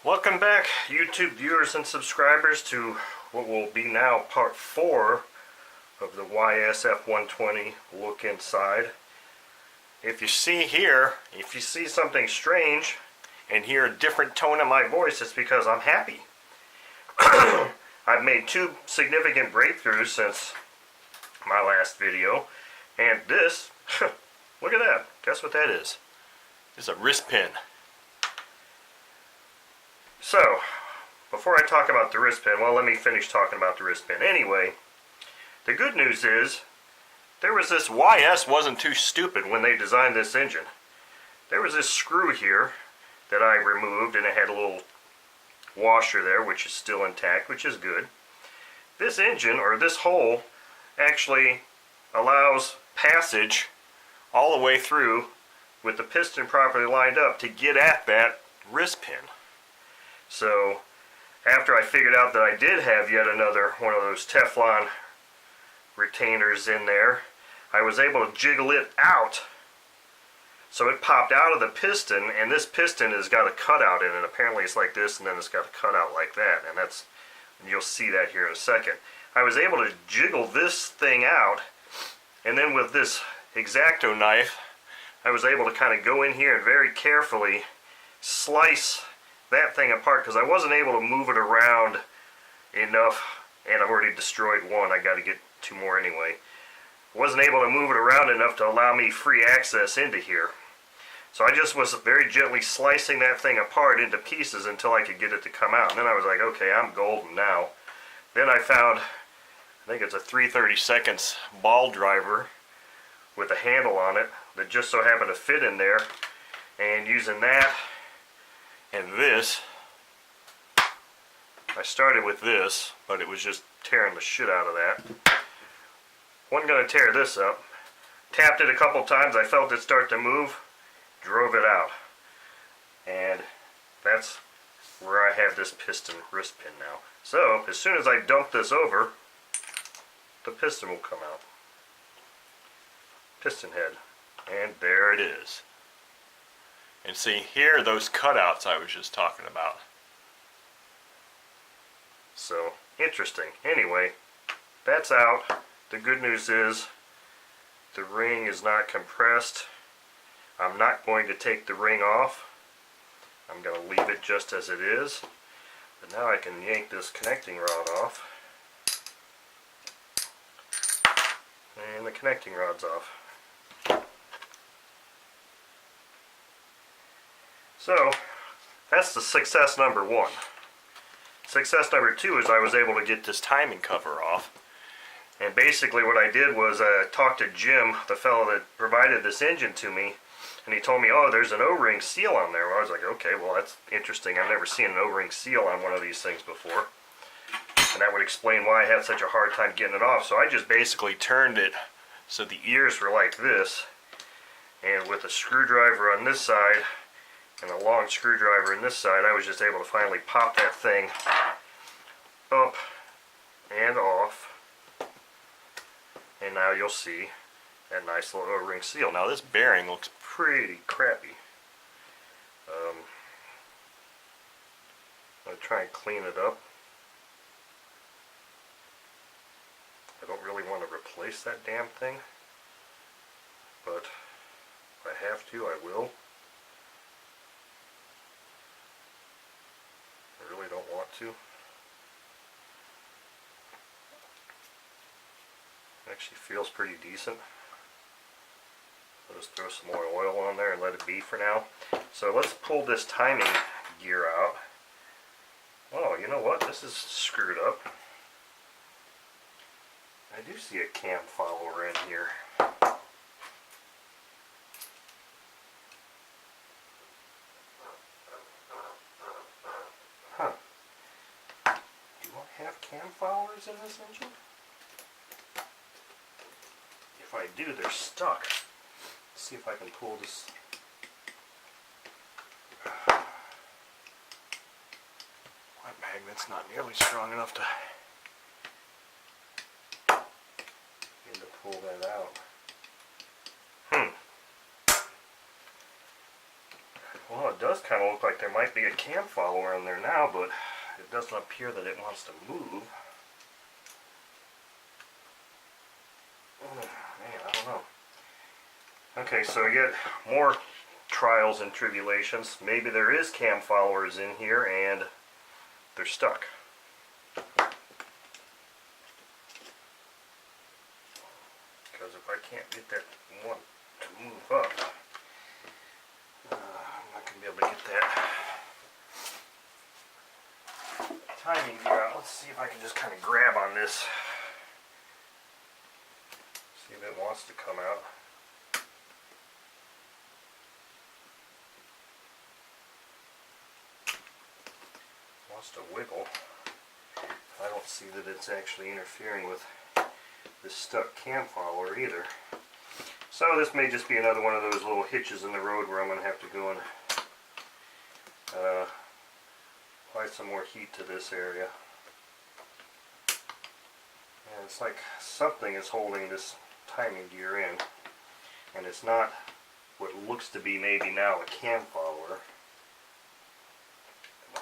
Welcome back, YouTube viewers and subscribers, to what will be now part 4 of the YS F-120 look inside. If you see here, if you see something strange and hear a different tone in my voice, it's because I'm happy. I've made 2 significant breakthroughs since my last video, and this, look at that. Guess what that is? It's a wrist pin. So, before I talk about the wrist pin, well, let me finish talking about the wrist pin. Anyway, the good news is, this YS wasn't too stupid when they designed this engine. There was this screw here that I removed, and it had a little washer there, which is still intact, which is good. This engine, or this hole, actually allows passage all the way through with the piston properly lined up to get at that wrist pin. So, after I figured out that I did have yet another one of those Teflon retainers in there, I was able to jiggle it out so it popped out of the piston, and this piston has got a cutout in it. Apparently it's like this, and then it's got a cutout like that, and you'll see that here in a second. I was able to jiggle this thing out, and then with this X-Acto knife I was able to kind of go in here and very carefully slice that thing apart, because I wasn't able to move it around enough, and I've already destroyed one. I got to get 2 more anyway. Wasn't able to move it around enough to allow me free access into here. So I just was very gently slicing that thing apart into pieces until I could get it to come out. And then I was like, okay, I'm golden now. Then I found, I think it's a 3/32 ball driver with a handle on it that just so happened to fit in there. And using that and this, I started with this, but it was just tearing the shit out of that. Wasn't going to tear this up. Tapped it a couple times, I felt it start to move, drove it out. And that's where I have this piston wrist pin now. So, as soon as I dump this over, the piston will come out. Piston head. And there it is. And see, here are those cutouts I was just talking about. So, interesting. Anyway, that's out. The good news is the ring is not compressed. I'm not going to take the ring off. I'm going to leave it just as it is. But now I can yank this connecting rod off. And the connecting rod's off. So, that's the success number 1. Success number 2 is I was able to get this timing cover off. And basically what I did was talked to Jim, the fellow that provided this engine to me, and he told me, oh, there's an O-ring seal on there. Well, I was like, okay, well, that's interesting. I've never seen an O-ring seal on one of these things before. And that would explain why I had such a hard time getting it off. So I just basically turned it so the ears were like this, and with a screwdriver on this side and a long screwdriver in this side, I was just able to finally pop that thing up and off. And now you'll see that nice little O-ring seal. Now this bearing looks pretty crappy. I'm going to try and clean it up. I don't really want to replace that damn thing, but if I have to, I will. I really don't want to. Actually feels pretty decent. I'll just throw some more oil on there and let it be for now. So let's pull this timing gear out. Oh, you know what? This is screwed up. I do see a cam follower in here. Huh. Do I have cam followers in this engine? If I do, they're stuck. Let's see if I can pull this. My magnet's not nearly strong enough to pull that out. Well, it does kind of look like there might be a cam follower in there now, but it doesn't appear that it wants to move. Man, I don't know. Okay, so yet more trials and tribulations. Maybe there is cam followers in here and they're stuck. Because if I can't get that one to move up, I'm not going to be able to get that timing gear out. Let's see if I can just kind of grab on this. See if it wants to come out. Wants to wiggle. I don't see that it's actually interfering with this stuck cam follower either. So this may just be another one of those little hitches in the road where I'm going to have to go and apply some more heat to this area. And it's like something is holding this timing gear in, and it's not what looks to be maybe now a cam follower.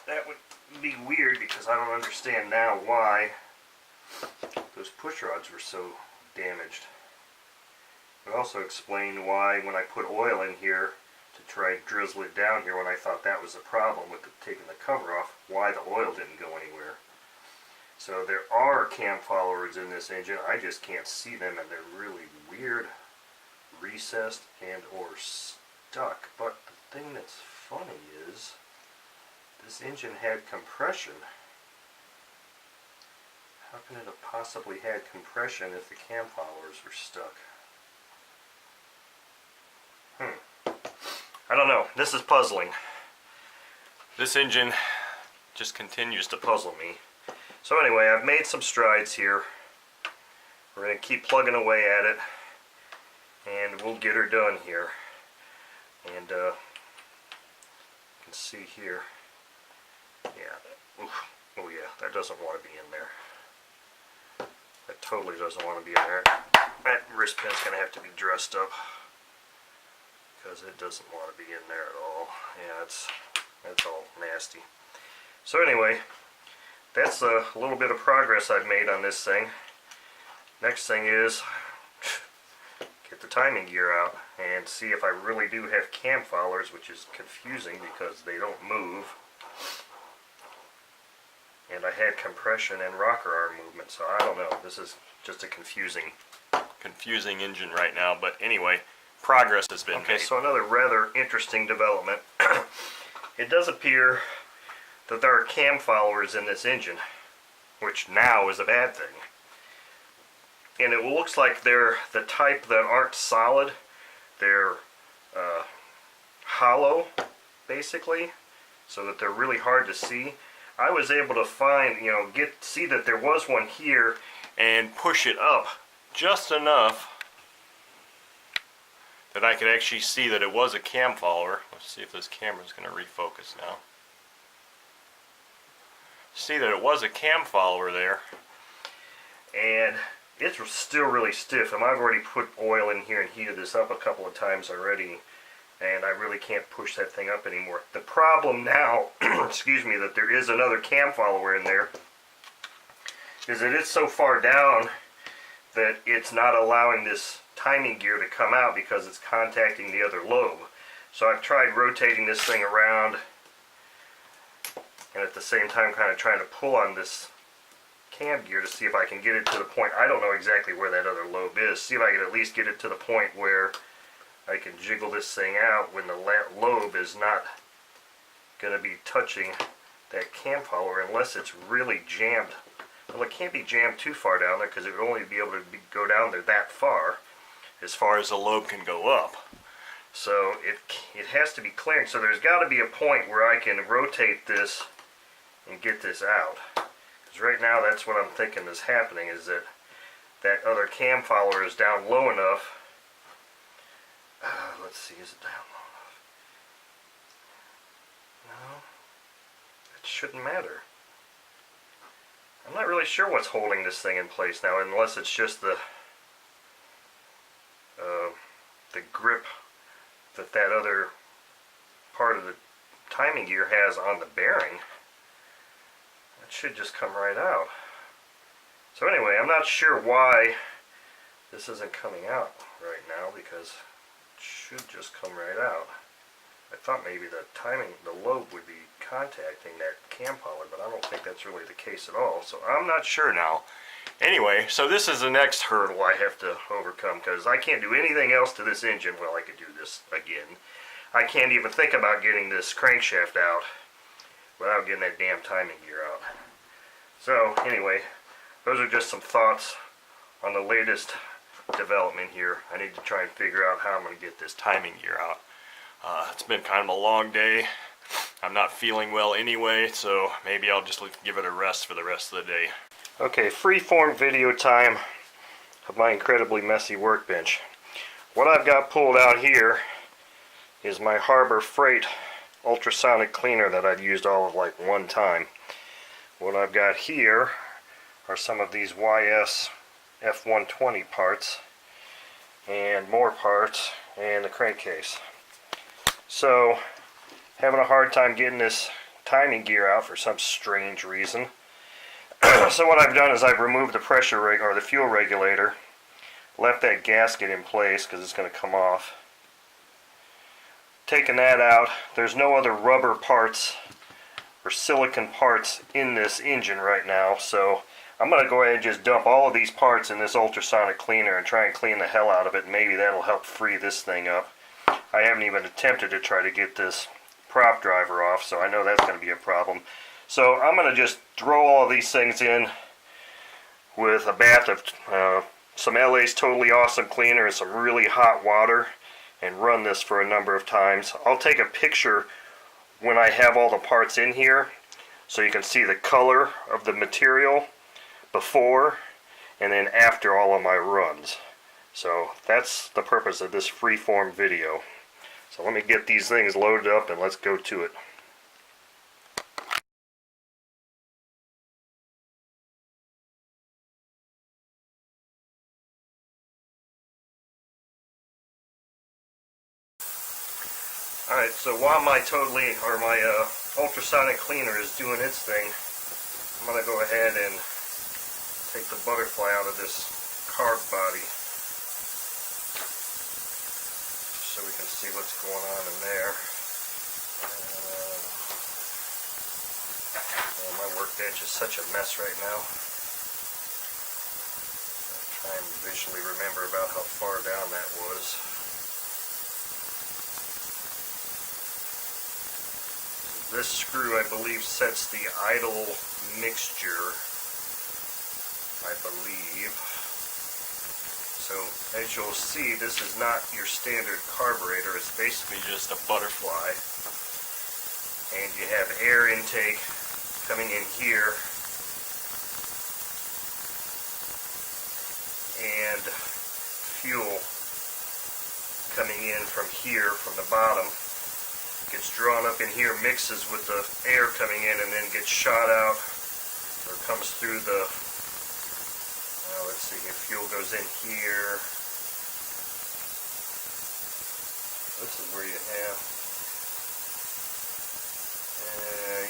That would be weird because I don't understand now why those push rods were so damaged. It also explained why when I put oil in here to try and drizzle it down here, when I thought that was the problem with taking the cover off, why the oil didn't go anywhere. So there are cam followers in this engine. I just can't see them, and they're really weird, recessed and or stuck. But the thing that's funny is this engine had compression. How can it have possibly had compression if the cam followers were stuck? I don't know. This is puzzling. This engine just continues to puzzle me. So anyway, I've made some strides here. We're going to keep plugging away at it, and we'll get her done here. And you can see here. Yeah. Oof. Oh yeah, that doesn't want to be in there. That totally doesn't want to be in there. That wrist pin's going to have to be dressed up, because it doesn't want to be in there at all. Yeah, that's all nasty. So anyway, that's a little bit of progress I've made on this thing. Next thing is get the timing gear out and see if I really do have cam followers, which is confusing because they don't move. And I had compression and rocker arm movement, so I don't know. This is just a confusing engine right now. But anyway, progress has been made. Okay, so another rather interesting development. It does appear that there are cam followers in this engine, which now is a bad thing. And it looks like they're the type that aren't solid. They're hollow, basically, so that they're really hard to see. I was able to find, see that there was one here and push it up just enough that I could actually see that it was a cam follower. Let's see if this camera's going to refocus now. See that it was a cam follower there, and it's still really stiff, and I've already put oil in here and heated this up a couple of times already, and I really can't push that thing up anymore. The problem now, excuse me, that there is another cam follower in there, is that it's so far down that it's not allowing this timing gear to come out because it's contacting the other lobe. So I've tried rotating this thing around and at the same time kind of trying to pull on this cam gear to see if I can get it to the point. I don't know exactly where that other lobe is. See if I can at least get it to the point where I can jiggle this thing out when the lobe is not going to be touching that cam follower unless it's really jammed. Well, it can't be jammed too far down there because it would only be able to go down there that far as the lobe can go up. So it has to be clearing. So there's got to be a point where I can rotate this and get this out. Because right now that's what I'm thinking is happening, is that that other cam follower is down low enough. Let's see, is it down low enough? No, it shouldn't matter. I'm not really sure what's holding this thing in place now, unless it's just the grip that other part of the timing gear has on the bearing. It should just come right out. So anyway, I'm not sure why this isn't coming out right now, because it should just come right out. I thought maybe the lobe would be contacting that cam poly, but I don't think that's really the case at all. So I'm not sure now. Anyway, so this is the next hurdle I have to overcome, because I can't do anything else to this engine. Well, I could do this again. I can't even think about getting this crankshaft out without getting that damn timing gear out. So anyway, those are just some thoughts on the latest development here. I need to try and figure out how I'm going to get this timing gear out. It's been kind of a long day. I'm not feeling well anyway, so maybe I'll just give it a rest for the rest of the day. Okay, freeform video time of my incredibly messy workbench. What I've got pulled out here is my Harbor Freight ultrasonic cleaner that I've used all of like one time. What I've got here are some of these YS F-120 parts and more parts and the crankcase. So, having a hard time getting this timing gear out for some strange reason. So what I've done is I've removed the or the fuel regulator, left that gasket in place because it's going to come off. Taken that out. There's no other rubber parts or silicon parts in this engine right now, so I'm going to go ahead and just dump all of these parts in this ultrasonic cleaner and try and clean the hell out of it, and maybe that'll help free this thing up. I haven't even attempted to try to get this prop driver off, so I know that's going to be a problem. So I'm going to just throw all these things in with a bath of some LA's Totally Awesome cleaner and some really hot water and run this for a number of times. I'll take a picture when I have all the parts in here so you can see the color of the material before and then after all of my runs. So that's the purpose of this freeform video. So let me get these things loaded up and let's go to it. Alright, so while my ultrasonic cleaner is doing its thing, I'm going to go ahead and take the butterfly out of this carb body so we can see what's going on in there. My workbench is such a mess right now. I'm trying to visually remember about how far down that was. This screw, I believe, sets the idle mixture, I believe. So, as you'll see, this is not your standard carburetor. It's basically just a butterfly. And you have air intake coming in here. And fuel coming in from here, from the bottom. Gets drawn up in here, mixes with the air coming in, and then gets shot out, or comes through the, let's see here, fuel goes in here. This is where you have,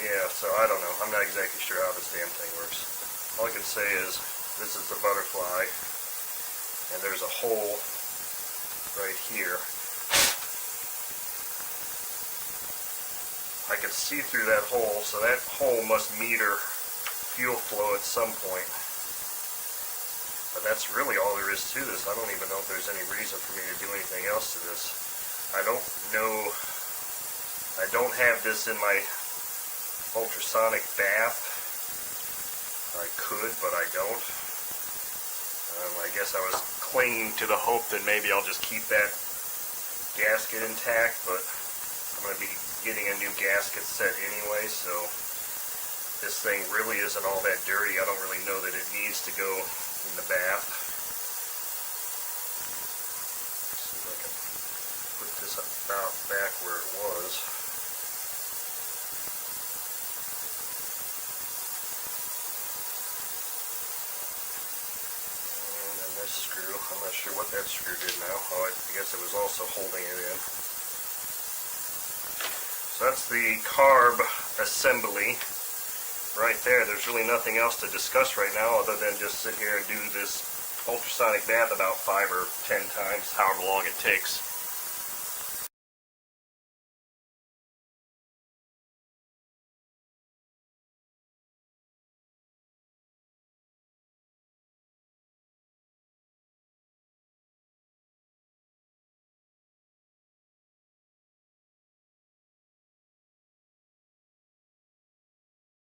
yeah, so I don't know, I'm not exactly sure how this damn thing works. All I can say is, this is the butterfly, and there's a hole right here. I can see through that hole, so that hole must meter fuel flow at some point. But that's really all there is to this. I don't even know if there's any reason for me to do anything else to this. I don't know, I don't have this in my ultrasonic bath. I could, but I don't. I guess I was clinging to the hope that maybe I'll just keep that gasket intact, but I'm going to be getting a new gasket set anyway, so this thing really isn't all that dirty. I don't really know that it needs to go in the bath. See if I can put this about back where it was. And then this screw, I'm not sure what that screw did now. Oh, I guess it was also holding it in. So that's the carb assembly right there. There's really nothing else to discuss right now other than just sit here and do this ultrasonic bath about 5 or 10 times, however long it takes.